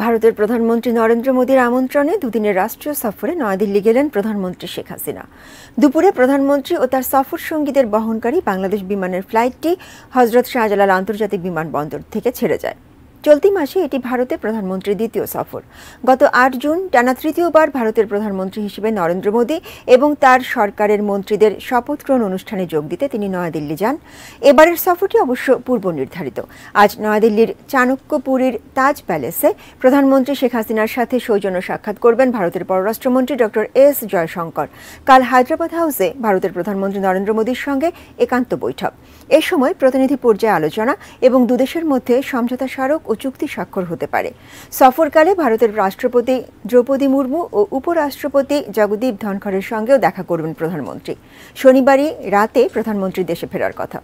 ভারতের প্রধানমন্ত্রী নরেন্দ্র মোদীর আমন্ত্রণে দুদিনের রাষ্ট্রীয় সফরে নয়াদিল্লি গেলেন প্রধানমন্ত্রী শেখ হাসিনা। দুপুরে প্রধানমন্ত্রী ও তার সফর সঙ্গীদের বহনকারী বাংলাদেশ বিমানের ফ্লাইটটি হজরত শাহজালাল আন্তর্জাতিক বিমানবন্দর থেকে ছেড়ে যায়। চলতি মাসে এটি ভারতে প্রধানমন্ত্রীর দ্বিতীয় সফর। গত ৮ জুন টানা তৃতীয়বার ভারতের প্রধানমন্ত্রী হিসেবে নরেন্দ্র মোদী এবং তার সরকারের মন্ত্রীদের শপথ গ্রহণ অনুষ্ঠানে যোগ দিতে তিনি নয়াদিল্লি যান। এবারের সফরটি অবশ্য পূর্ব নির্ধারিত। আজ নয়াদিল্লির চাণক্যপুরীর তাজ প্যালেসে প্রধানমন্ত্রী শেখ হাসিনার সাথে সৌজন্য সাক্ষাৎ করবেন ভারতের পররাষ্ট্রমন্ত্রী ডক্টর এস জয়শঙ্কর। কাল হায়দ্রাবাদ হাউসে ভারতের প্রধানমন্ত্রী নরেন্দ্র মোদীর সঙ্গে একান্ত বৈঠক। এ সময় প্রতিনিধি পর্যায়ে আলোচনা এবং দুদেশের মধ্যে সমঝোতা স্মারক ও চুক্তি স্বাক্ষর হতে পারে। সফরকালে ভারতের রাষ্ট্রপতি দ্রৌপদী মুর্মু ও উপরাষ্ট্রপতি জগদীপ ধনখড়ের সঙ্গেও দেখা করবেন প্রধানমন্ত্রী। শনিবারই রাতে প্রধানমন্ত্রী দেশে ফেরার কথা।